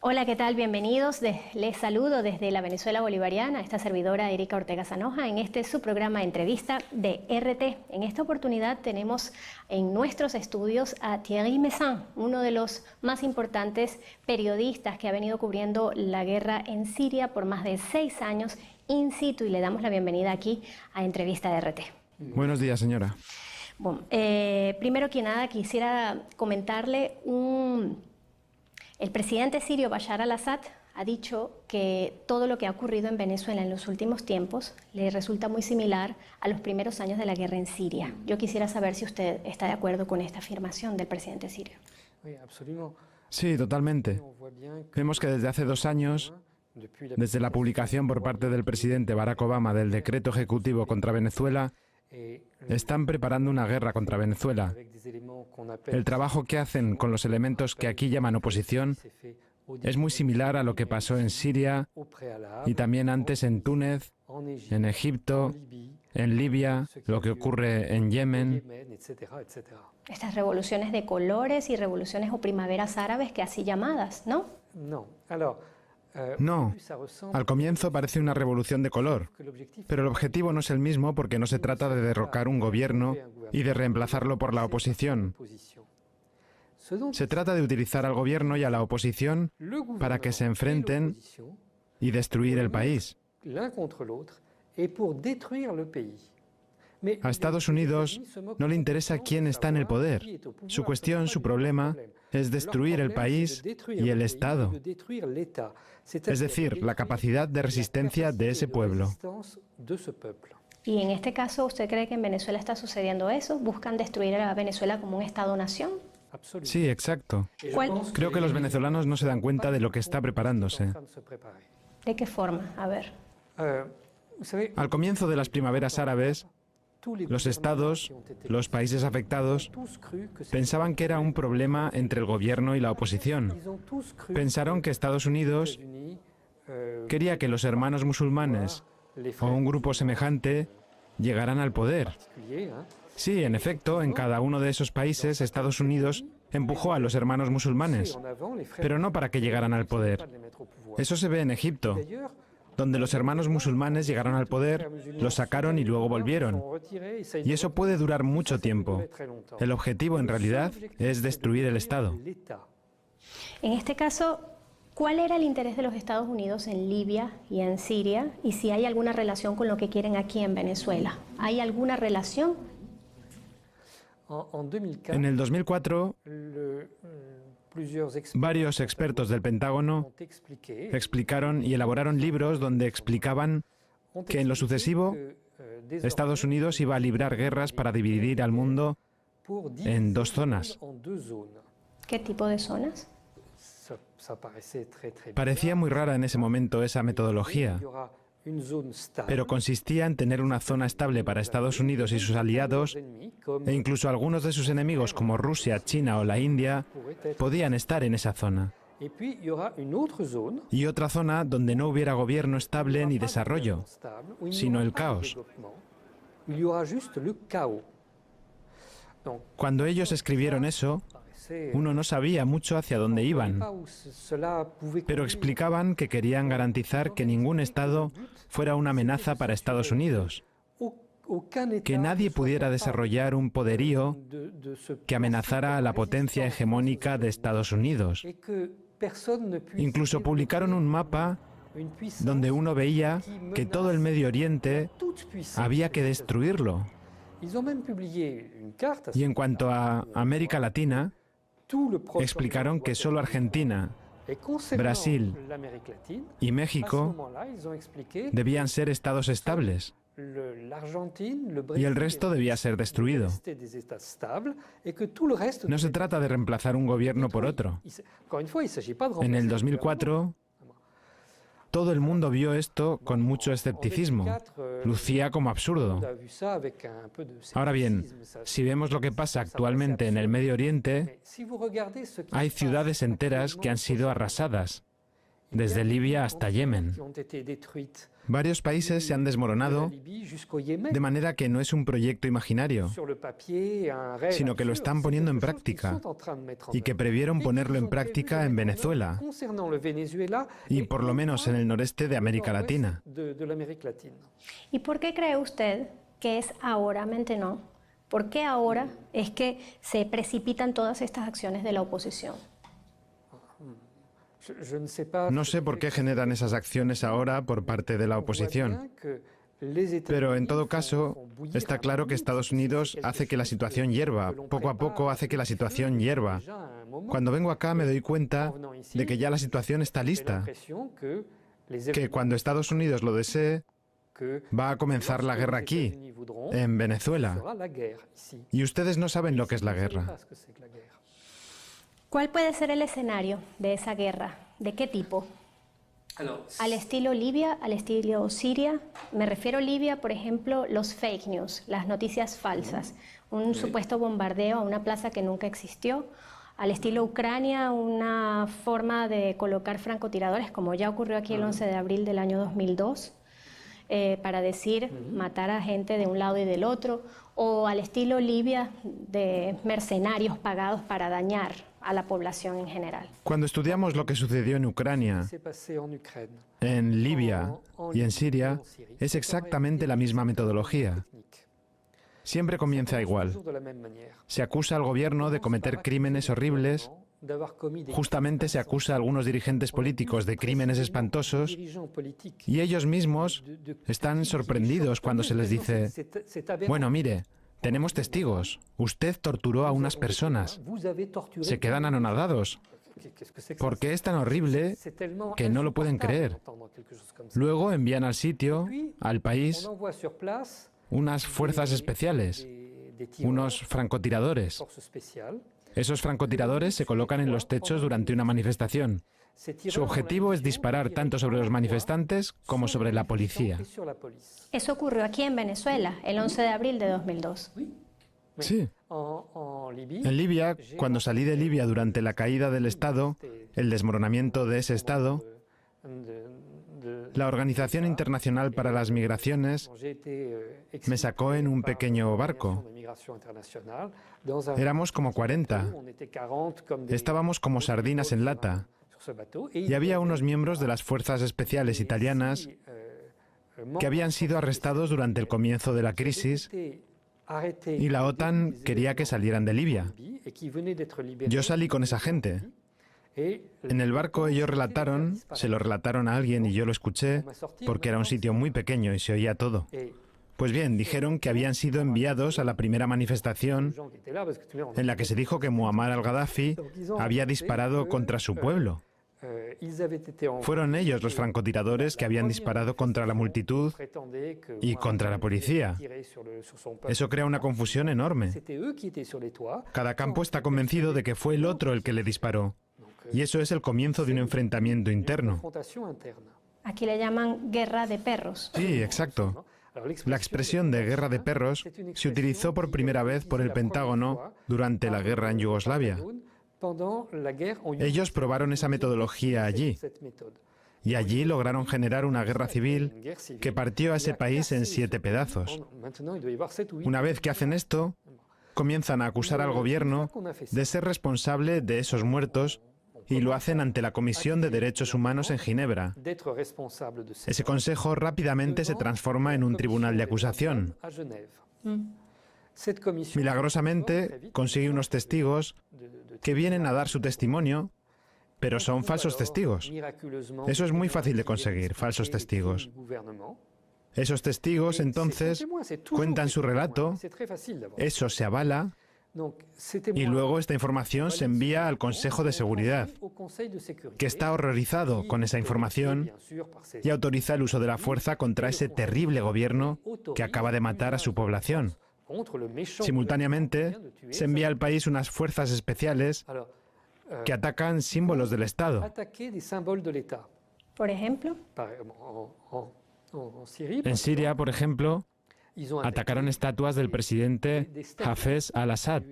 Hola, ¿qué tal? Bienvenidos. Les saludo desde la Venezuela Bolivariana, esta servidora Erika Ortega Sanoja, en este su programa Entrevista de RT. En esta oportunidad tenemos en nuestros estudios a Thierry Meyssan, uno de los más importantes periodistas que ha venido cubriendo la guerra en Siria por más de 6 años in situ, y le damos la bienvenida aquí a Entrevista de RT. Buenos días, señora. Bueno, primero que nada quisiera comentarle el presidente sirio Bashar al-Assad ha dicho que todo lo que ha ocurrido en Venezuela en los últimos tiempos le resulta muy similar a los primeros años de la guerra en Siria. Yo quisiera saber si usted está de acuerdo con esta afirmación del presidente sirio. Sí, totalmente. Vemos que desde hace 2 años, desde la publicación por parte del presidente Barack Obama del decreto ejecutivo contra Venezuela, están preparando una guerra contra Venezuela. El trabajo que hacen con los elementos que aquí llaman oposición es muy similar a lo que pasó en Siria y también antes en Túnez, en Egipto, en Libia, lo que ocurre en Yemen. Estas revoluciones de colores y revoluciones o primaveras árabes que así llamadas, ¿no? No, al comienzo parece una revolución de color, pero el objetivo no es el mismo porque no se trata de derrocar un gobierno y de reemplazarlo por la oposición. Se trata de utilizar al gobierno y a la oposición para que se enfrenten y destruir el país. A Estados Unidos no le interesa quién está en el poder. Su cuestión, su problema, es destruir el país y el Estado. Es decir, la capacidad de resistencia de ese pueblo. Y en este caso, ¿usted cree que en Venezuela está sucediendo eso? ¿Buscan destruir a Venezuela como un Estado-nación? Sí, exacto. Creo que los venezolanos no se dan cuenta de lo que está preparándose. ¿De qué forma? A ver. Al comienzo de las primaveras árabes, los estados, los países afectados, pensaban que era un problema entre el gobierno y la oposición. Pensaron que Estados Unidos quería que los hermanos musulmanes o un grupo semejante llegaran al poder. Sí, en efecto, en cada uno de esos países, Estados Unidos empujó a los hermanos musulmanes, pero no para que llegaran al poder. Eso se ve en Egipto, donde los hermanos musulmanes llegaron al poder, los sacaron y luego volvieron. Y eso puede durar mucho tiempo. El objetivo, en realidad, es destruir el Estado. En este caso, ¿cuál era el interés de los Estados Unidos en Libia y en Siria? Y si hay alguna relación con lo que quieren aquí en Venezuela. ¿Hay alguna relación? En el 2004, varios expertos del Pentágono explicaron y elaboraron libros donde explicaban que en lo sucesivo Estados Unidos iba a librar guerras para dividir al mundo en 2 zonas. ¿Qué tipo de zonas? Parecía muy rara en ese momento esa metodología, pero consistía en tener una zona estable para Estados Unidos y sus aliados, e incluso algunos de sus enemigos como Rusia, China o la India podían estar en esa zona. Y otra zona donde no hubiera gobierno estable ni desarrollo, sino el caos. Cuando ellos escribieron eso, uno no sabía mucho hacia dónde iban, pero explicaban que querían garantizar que ningún Estado fuera una amenaza para Estados Unidos, que nadie pudiera desarrollar un poderío que amenazara a la potencia hegemónica de Estados Unidos. Incluso publicaron un mapa donde uno veía que todo el Medio Oriente había que destruirlo. Y en cuanto a América Latina, explicaron que solo Argentina, Brasil y México debían ser estados estables y el resto debía ser destruido. No se trata de reemplazar un gobierno por otro. En el 2004, todo el mundo vio esto con mucho escepticismo. Lucía como absurdo. Ahora bien, si vemos lo que pasa actualmente en el Medio Oriente, hay ciudades enteras que han sido arrasadas. desde Libia hasta Yemen. Varios países se han desmoronado de manera que no es un proyecto imaginario, sino que lo están poniendo en práctica y que previeron ponerlo en práctica en Venezuela y por lo menos en el noreste de América Latina. ¿Y por qué cree usted que es ahora, no? ¿Por qué ahora es que se precipitan todas estas acciones de la oposición? No sé por qué generan esas acciones ahora por parte de la oposición, pero en todo caso está claro que Estados Unidos hace que la situación hierva, poco a poco hace que la situación hierva. Cuando vengo acá me doy cuenta de que ya la situación está lista, que cuando Estados Unidos lo desee, va a comenzar la guerra aquí, en Venezuela. Y ustedes no saben lo que es la guerra. ¿Cuál puede ser el escenario de esa guerra? ¿De qué tipo? ¿Al estilo Libia, al estilo Siria? Me refiero a Libia, por ejemplo, los fake news, las noticias falsas, un supuesto bombardeo a una plaza que nunca existió. Al estilo Ucrania, una forma de colocar francotiradores, como ya ocurrió aquí el 11 de abril del año 2002, para decir matar a gente de un lado y del otro, o al estilo Libia, de mercenarios pagados para dañar a la población en general. Cuando estudiamos lo que sucedió en Ucrania, en Libia y en Siria, es exactamente la misma metodología. Siempre comienza igual. Se acusa al gobierno de cometer crímenes horribles. Justamente se acusa a algunos dirigentes políticos de crímenes espantosos y ellos mismos están sorprendidos cuando se les dice: bueno, mire, tenemos testigos, usted torturó a unas personas. Se quedan anonadados, porque es tan horrible que no lo pueden creer. Luego envían al sitio, al país, unas fuerzas especiales, unos francotiradores. Esos francotiradores se colocan en los techos durante una manifestación. Su objetivo es disparar tanto sobre los manifestantes como sobre la policía. Eso ocurrió aquí en Venezuela, el 11 de abril de 2002. Sí. En Libia, cuando salí de Libia durante la caída del Estado, el desmoronamiento de ese Estado, la Organización Internacional para las Migraciones me sacó en un pequeño barco. Éramos como 40. Estábamos como sardinas en lata. Y había unos miembros de las fuerzas especiales italianas que habían sido arrestados durante el comienzo de la crisis y la OTAN quería que salieran de Libia. Yo salí con esa gente. En el barco ellos relataron, se lo relataron a alguien y yo lo escuché, porque era un sitio muy pequeño y se oía todo. Pues bien, dijeron que habían sido enviados a la primera manifestación en la que se dijo que Muammar al-Gaddafi había disparado contra su pueblo. Fueron ellos los francotiradores que habían disparado contra la multitud y contra la policía. Eso crea una confusión enorme. Cada campo está convencido de que fue el otro el que le disparó. Y eso es el comienzo de un enfrentamiento interno. Aquí le llaman guerra de perros. Sí, exacto. La expresión de guerra de perros se utilizó por primera vez por el Pentágono durante la guerra en Yugoslavia. Ellos probaron esa metodología allí. Y allí lograron generar una guerra civil que partió a ese país en 7 pedazos. Una vez que hacen esto, comienzan a acusar al gobierno de ser responsable de esos muertos y lo hacen ante la Comisión de Derechos Humanos en Ginebra. Ese consejo rápidamente se transforma en un tribunal de acusación. Milagrosamente consigue unos testigos que vienen a dar su testimonio, pero son falsos testigos. Eso es muy fácil de conseguir, falsos testigos. Esos testigos entonces cuentan su relato, eso se avala, y luego esta información se envía al Consejo de Seguridad, que está horrorizado con esa información y autoriza el uso de la fuerza contra ese terrible gobierno que acaba de matar a su población. Simultáneamente, se envía al país unas fuerzas especiales que atacan símbolos del Estado. Por ejemplo, en Siria, por ejemplo, atacaron estatuas del presidente Hafez al-Assad,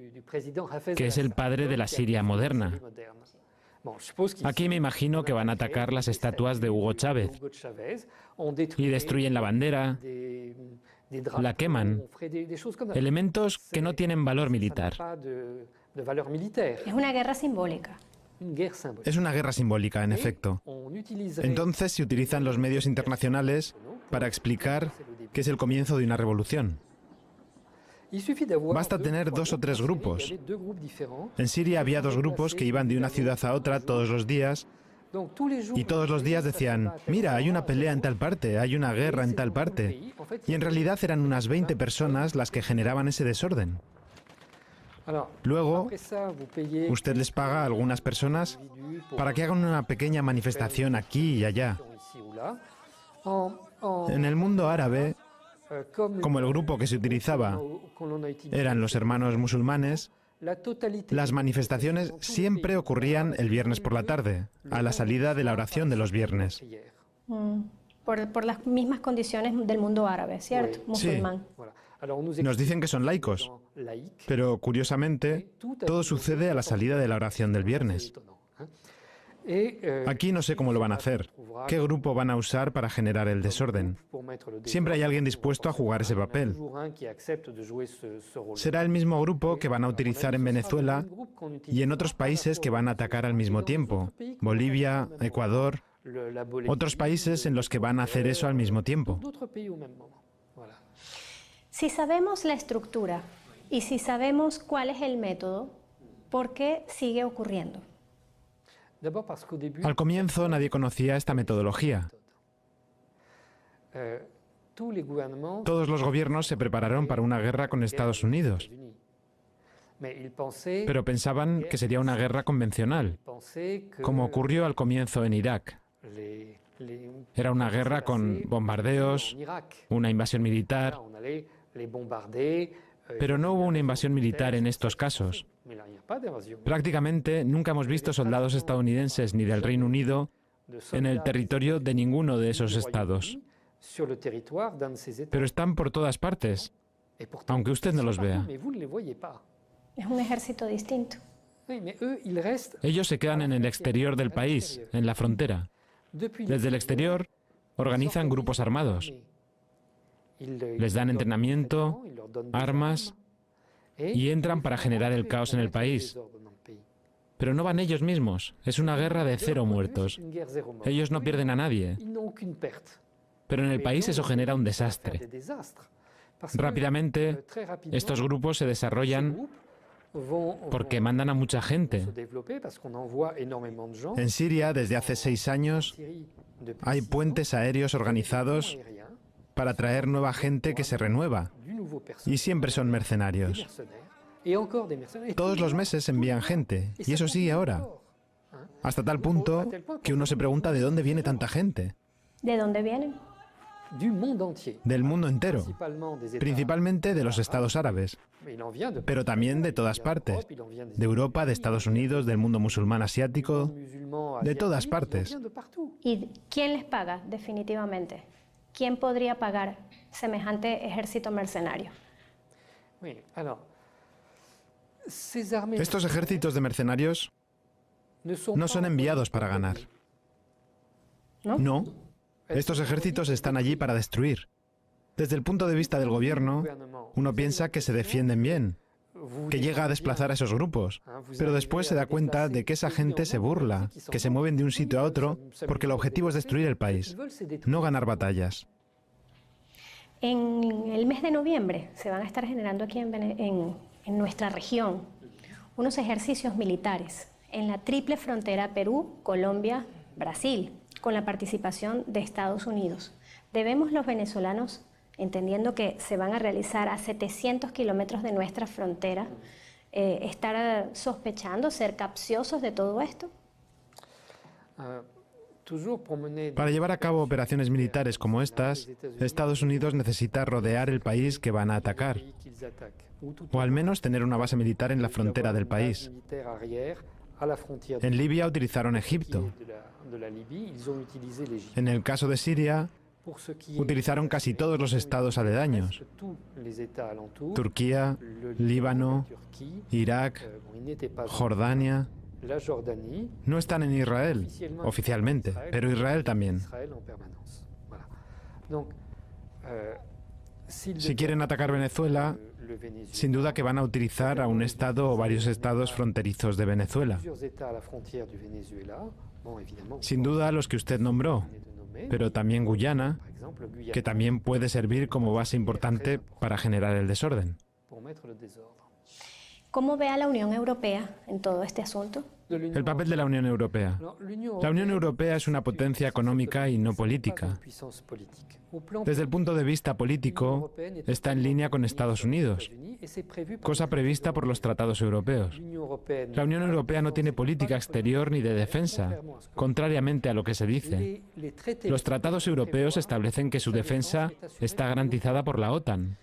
que es el padre de la Siria moderna. Aquí me imagino que van a atacar las estatuas de Hugo Chávez y destruyen la bandera, la queman, elementos que no tienen valor militar. Es una guerra simbólica. Es una guerra simbólica, en efecto. Entonces se utilizan los medios internacionales para explicar que es el comienzo de una revolución. Basta tener 2 o 3 grupos. En Siria había 2 grupos que iban de una ciudad a otra todos los días y todos los días decían, mira, hay una pelea en tal parte, hay una guerra en tal parte. Y en realidad eran unas 20 personas las que generaban ese desorden. Luego, usted les paga a algunas personas para que hagan una pequeña manifestación aquí y allá. En el mundo árabe, como el grupo que se utilizaba eran los hermanos musulmanes, las manifestaciones siempre ocurrían el viernes por la tarde, a la salida de la oración de los viernes. Por las mismas condiciones del mundo árabe, ¿cierto? Musulmán. Sí. Nos dicen que son laicos, pero curiosamente todo sucede a la salida de la oración del viernes. Aquí no sé cómo lo van a hacer. ¿Qué grupo van a usar para generar el desorden? Siempre hay alguien dispuesto a jugar ese papel. Será el mismo grupo que van a utilizar en Venezuela y en otros países que van a atacar al mismo tiempo. Bolivia, Ecuador, otros países en los que van a hacer eso al mismo tiempo. Si sabemos la estructura y si sabemos cuál es el método, ¿por qué sigue ocurriendo? Al comienzo nadie conocía esta metodología. Todos los gobiernos se prepararon para una guerra con Estados Unidos, pero pensaban que sería una guerra convencional, como ocurrió al comienzo en Irak. Era una guerra con bombardeos, una invasión militar, pero no hubo una invasión militar en estos casos. Prácticamente nunca hemos visto soldados estadounidenses ni del Reino Unido en el territorio de ninguno de esos estados. Pero están por todas partes, aunque usted no los vea. Es un ejército distinto. Ellos se quedan en el exterior del país, en la frontera. Desde el exterior organizan grupos armados. Les dan entrenamiento, armas y entran para generar el caos en el país. Pero no van ellos mismos. Es una guerra de 0 muertos. Ellos no pierden a nadie. Pero en el país eso genera un desastre. Rápidamente, estos grupos se desarrollan porque mandan a mucha gente. En Siria, desde hace 6 años, hay puentes aéreos organizados para traer nueva gente que se renueva. Y siempre son mercenarios. Todos los meses envían gente, y eso sigue ahora. Hasta tal punto que uno se pregunta de dónde viene tanta gente. ¿De dónde vienen? Del mundo entero, principalmente de los estados árabes, pero también de todas partes, de Europa, de Estados Unidos, del mundo musulmán asiático, de todas partes. ¿Y quién les paga definitivamente? ¿Quién podría pagar semejante ejército mercenario? Estos ejércitos de mercenarios no son enviados para ganar. No. Estos ejércitos están allí para destruir. Desde el punto de vista del gobierno, uno piensa que se defienden bien, que llega a desplazar a esos grupos, pero después se da cuenta de que esa gente se burla, que se mueven de un sitio a otro, porque el objetivo es destruir el país, no ganar batallas. En el mes de noviembre se van a estar generando aquí en nuestra región unos ejercicios militares en la triple frontera Perú, Colombia, Brasil, con la participación de Estados Unidos. Debemos los venezolanos, entendiendo que se van a realizar a 700 kilómetros de nuestra frontera, estar sospechando, ser capciosos de todo esto. Para llevar a cabo operaciones militares como estas, Estados Unidos necesita rodear el país que van a atacar, o al menos tener una base militar en la frontera del país. En Libia utilizaron Egipto. En el caso de Siria, utilizaron casi todos los estados aledaños: Turquía, Líbano, Irak, Jordania. no están en Israel, oficialmente, pero Israel también. Si quieren atacar Venezuela, sin duda que van a utilizar a un estado o varios estados fronterizos de Venezuela. Sin duda los que usted nombró, pero también Guyana, que también puede servir como base importante para generar el desorden. ¿Cómo ve a la Unión Europea en todo este asunto? El papel de la Unión Europea. La Unión Europea es una potencia económica y no política. Desde el punto de vista político, está en línea con Estados Unidos, cosa prevista por los tratados europeos. La Unión Europea no tiene política exterior ni de defensa, contrariamente a lo que se dice. Los tratados europeos establecen que su defensa está garantizada por la OTAN.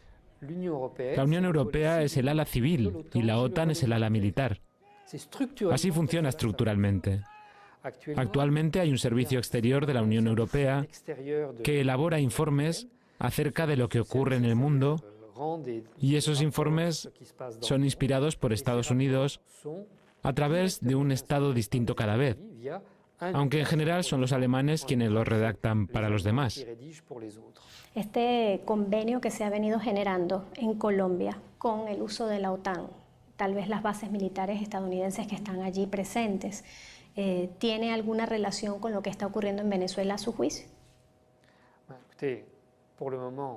La Unión Europea es el ala civil y la OTAN es el ala militar. Así funciona estructuralmente. Actualmente hay un servicio exterior de la Unión Europea que elabora informes acerca de lo que ocurre en el mundo y esos informes son inspirados por Estados Unidos a través de un Estado distinto cada vez, aunque en general son los alemanes quienes los redactan para los demás. Este convenio que se ha venido generando en Colombia con el uso de la OTAN, tal vez las bases militares estadounidenses que están allí presentes, ¿tiene alguna relación con lo que está ocurriendo en Venezuela a su juicio?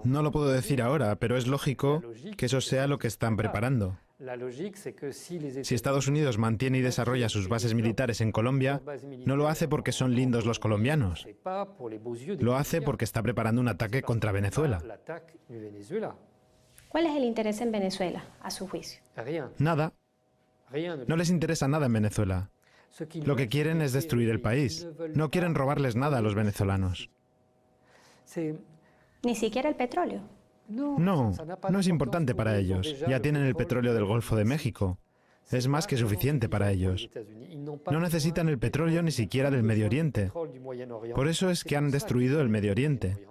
No lo puedo decir ahora, pero es lógico que eso sea lo que están preparando. Si Estados Unidos mantiene y desarrolla sus bases militares en Colombia, no lo hace porque son lindos los colombianos. Lo hace porque está preparando un ataque contra Venezuela. ¿Cuál es el interés en Venezuela, a su juicio? Nada. No les interesa nada en Venezuela. Lo que quieren es destruir el país. No quieren robarles nada a los venezolanos. Ni siquiera el petróleo. No, no es importante para ellos. Ya tienen el petróleo del Golfo de México. Es más que suficiente para ellos. No necesitan el petróleo ni siquiera del Medio Oriente. Por eso es que han destruido el Medio Oriente.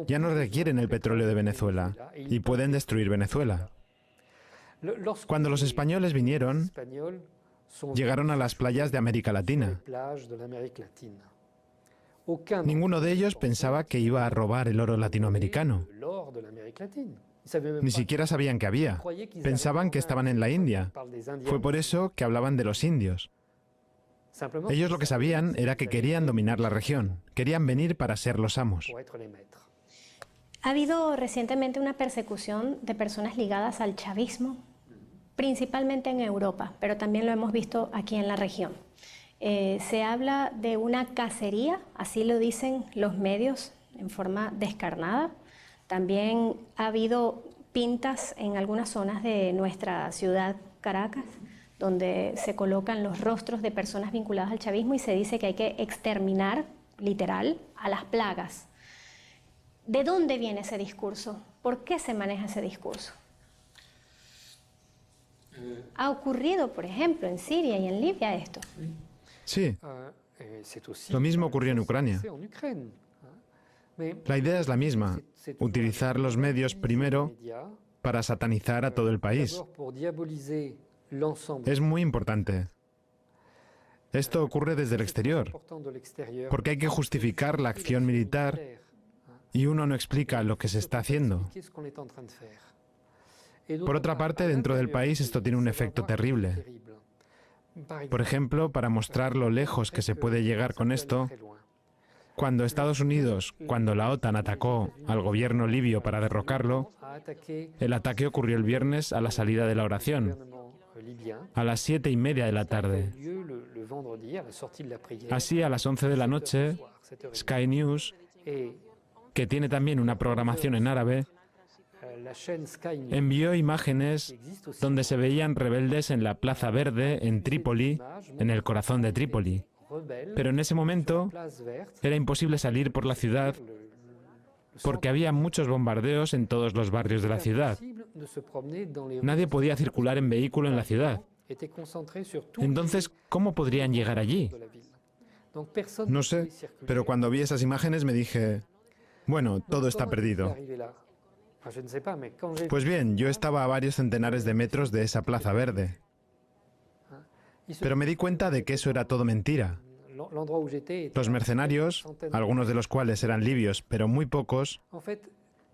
Ya no requieren el petróleo de Venezuela y pueden destruir Venezuela. Cuando los españoles vinieron, llegaron a las playas de América Latina. Ninguno de ellos pensaba que iba a robar el oro latinoamericano. Ni siquiera sabían que había. Pensaban que estaban en la India. Fue por eso que hablaban de los indios. Ellos lo que sabían era que querían dominar la región. Querían venir para ser los amos. Ha habido recientemente una persecución de personas ligadas al chavismo, principalmente en Europa, pero también lo hemos visto aquí en la región. Se habla de una cacería, así lo dicen los medios, en forma descarnada. También ha habido pintas en algunas zonas de nuestra ciudad, Caracas, donde se colocan los rostros de personas vinculadas al chavismo y se dice que hay que exterminar, literal, a las plagas. ¿De dónde viene ese discurso? ¿Por qué se maneja ese discurso? ¿Ha ocurrido, por ejemplo, en Siria y en Libia esto? Sí, lo mismo ocurrió en Ucrania. La idea es la misma, utilizar los medios primero para satanizar a todo el país. Es muy importante. Esto ocurre desde el exterior, porque hay que justificar la acción militar y uno no explica lo que se está haciendo. Por otra parte, dentro del país esto tiene un efecto terrible. Por ejemplo, para mostrar lo lejos que se puede llegar con esto, cuando Estados Unidos, cuando la OTAN atacó al gobierno libio para derrocarlo, el ataque ocurrió el viernes a la salida de la oración, a las 7:30 de la tarde. Así, a las 11 de la noche, Sky News, que tiene también una programación en árabe, envió imágenes donde se veían rebeldes en la Plaza Verde, en Trípoli, en el corazón de Trípoli. Pero en ese momento era imposible salir por la ciudad porque había muchos bombardeos en todos los barrios de la ciudad. Nadie podía circular en vehículo en la ciudad. Entonces, ¿cómo podrían llegar allí? No sé, pero cuando vi esas imágenes me dije, bueno, todo está perdido. Pues bien, yo estaba a varios centenares de metros de esa Plaza Verde. Pero me di cuenta de que eso era todo mentira. Los mercenarios, algunos de los cuales eran libios, pero muy pocos,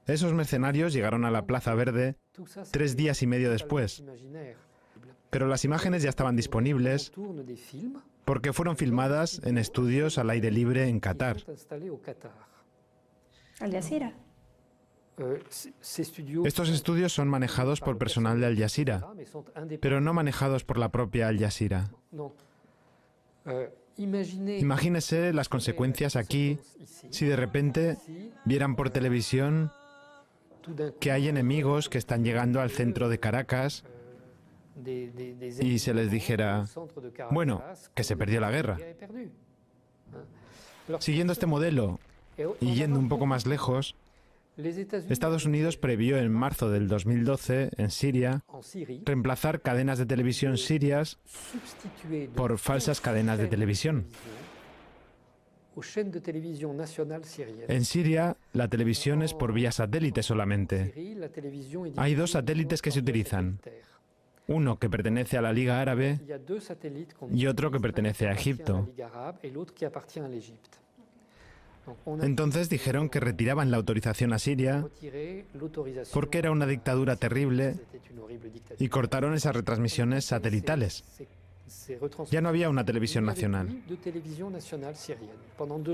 esos mercenarios llegaron a la Plaza Verde 3 días y medio después. Pero las imágenes ya estaban disponibles porque fueron filmadas en estudios al aire libre en Qatar. Al Jazeera. Estos estudios son manejados por personal de Al Jazeera, pero no manejados por la propia Al Jazeera. Imagínese las consecuencias aquí si de repente vieran por televisión que hay enemigos que están llegando al centro de Caracas y se les dijera, bueno, que se perdió la guerra. Siguiendo este modelo y yendo un poco más lejos, Estados Unidos previó en marzo del 2012, en Siria, reemplazar cadenas de televisión sirias por falsas cadenas de televisión. En Siria, la televisión es por vía satélite solamente. Hay 2 satélites que se utilizan. Uno que pertenece a la Liga Árabe y otro que pertenece a Egipto. Entonces dijeron que retiraban la autorización a Siria porque era una dictadura terrible y cortaron esas retransmisiones satelitales. Ya no había una televisión nacional.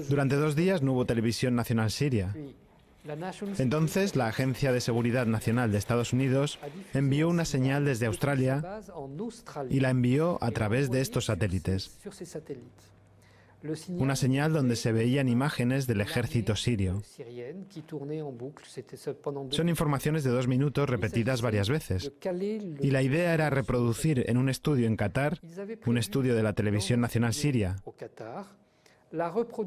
Durante 2 días no hubo televisión nacional siria. Entonces la Agencia de Seguridad Nacional de Estados Unidos envió una señal desde Australia y la envió a través de estos satélites. Una señal donde se veían imágenes del ejército sirio. Son informaciones de 2 minutos repetidas varias veces. Y la idea era reproducir en un estudio en Qatar, un estudio de la televisión nacional siria.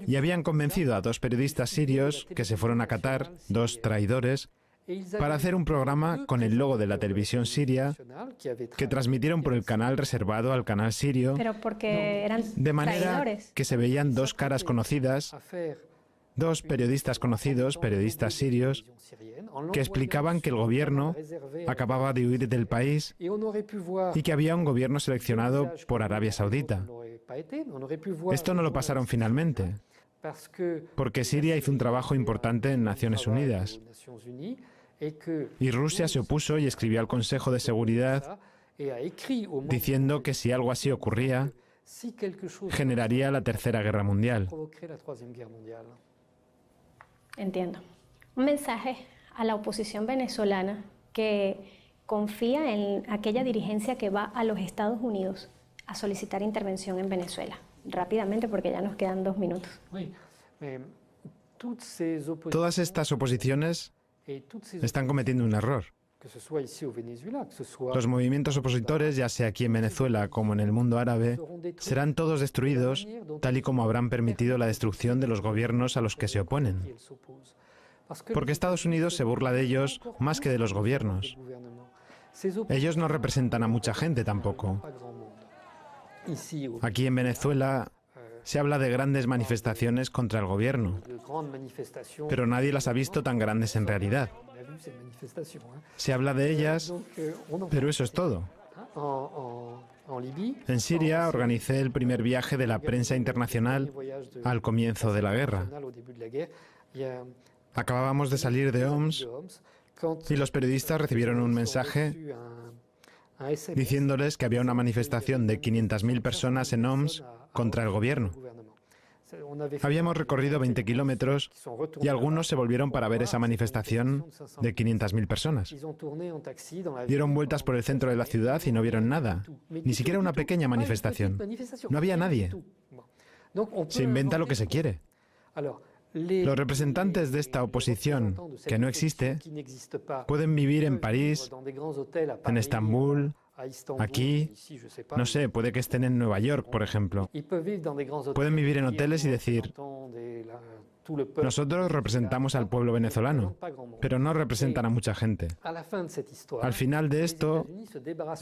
Y habían convencido a 2 periodistas sirios que se fueron a Qatar, 2 traidores, para hacer un programa con el logo de la televisión siria que transmitieron por el canal reservado al canal sirio, pero porque eran de manera traidores. que se veían 2 caras conocidas, 2 periodistas conocidos, periodistas sirios, que explicaban que el gobierno acababa de huir del país y que había un gobierno seleccionado por Arabia Saudita. Esto no lo pasaron finalmente, porque Siria hizo un trabajo importante en Naciones Unidas. Y Rusia se opuso y escribió al Consejo de Seguridad diciendo que si algo así ocurría, generaría la Tercera Guerra Mundial. Entiendo. Un mensaje a la oposición venezolana que confía en aquella dirigencia que va a los Estados Unidos a solicitar intervención en Venezuela. Rápidamente, porque ya nos quedan 2 minutos. Todas estas oposiciones están cometiendo un error. Los movimientos opositores, ya sea aquí en Venezuela como en el mundo árabe, serán todos destruidos, tal y como habrán permitido la destrucción de los gobiernos a los que se oponen. Porque Estados Unidos se burla de ellos más que de los gobiernos. Ellos no representan a mucha gente tampoco. Aquí en Venezuela se habla de grandes manifestaciones contra el gobierno, pero nadie las ha visto tan grandes en realidad. Se habla de ellas, pero eso es todo. En Siria organicé el primer viaje de la prensa internacional al comienzo de la guerra. Acabábamos de salir de Homs y los periodistas recibieron un mensaje diciéndoles que había una manifestación de 500.000 personas en Homs contra el gobierno. Habíamos recorrido 20 kilómetros y algunos se volvieron para ver esa manifestación de 500.000 personas. Dieron vueltas por el centro de la ciudad y no vieron nada, ni siquiera una pequeña manifestación. No había nadie. Se inventa lo que se quiere. Los representantes de esta oposición, que no existe, pueden vivir en París, en Estambul, aquí, no sé, puede que estén en Nueva York, por ejemplo. Pueden vivir en hoteles y decir, nosotros representamos al pueblo venezolano, pero no representan a mucha gente. Al final de esto,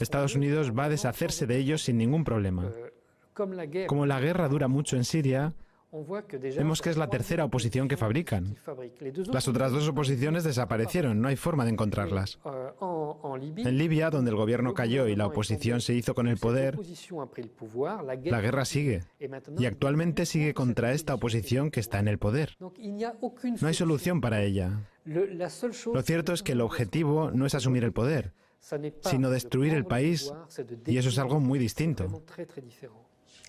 Estados Unidos va a deshacerse de ellos sin ningún problema. Como la guerra dura mucho en Siria, vemos que es la tercera oposición que fabrican. Las otras 2 oposiciones desaparecieron, no hay forma de encontrarlas. En Libia, donde el gobierno cayó y la oposición se hizo con el poder, la guerra sigue. Y actualmente sigue contra esta oposición que está en el poder. No hay solución para ella. Lo cierto es que el objetivo no es asumir el poder, sino destruir el país, y eso es algo muy distinto.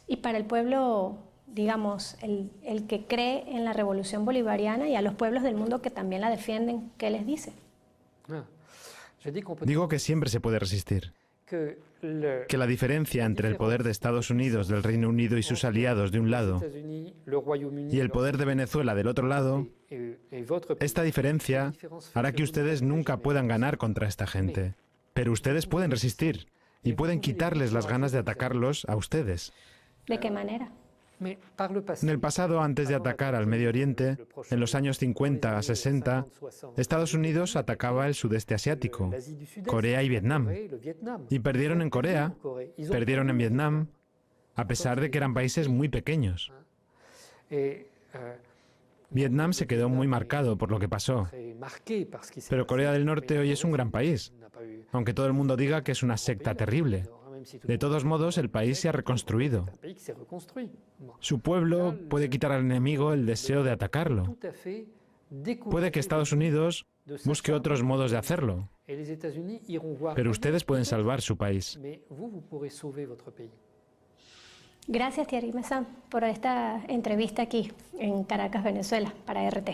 Y para el pueblo, digamos, el que cree en la revolución bolivariana y a los pueblos del mundo que también la defienden, ¿qué les dice? Digo que siempre se puede resistir. Que la diferencia entre el poder de Estados Unidos, del Reino Unido y sus aliados de un lado, y el poder de Venezuela del otro lado, esta diferencia hará que ustedes nunca puedan ganar contra esta gente. Pero ustedes pueden resistir y pueden quitarles las ganas de atacarlos a ustedes. ¿De qué manera? En el pasado, antes de atacar al Medio Oriente, en los años 50 a 60, Estados Unidos atacaba el sudeste asiático, Corea y Vietnam. Y perdieron en Corea, perdieron en Vietnam, a pesar de que eran países muy pequeños. Vietnam se quedó muy marcado por lo que pasó. Pero Corea del Norte hoy es un gran país, aunque todo el mundo diga que es una secta terrible. De todos modos, el país se ha reconstruido. Su pueblo puede quitar al enemigo el deseo de atacarlo. Puede que Estados Unidos busque otros modos de hacerlo. Pero ustedes pueden salvar su país. Gracias, Thierry Meyssan, por esta entrevista aquí en Caracas, Venezuela, para RT.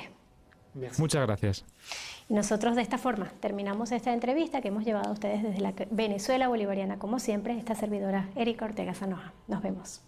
Muchas gracias. Y nosotros de esta forma terminamos esta entrevista que hemos llevado a ustedes desde la Venezuela bolivariana, como siempre, esta servidora Erika Ortega Sanoja. Nos vemos.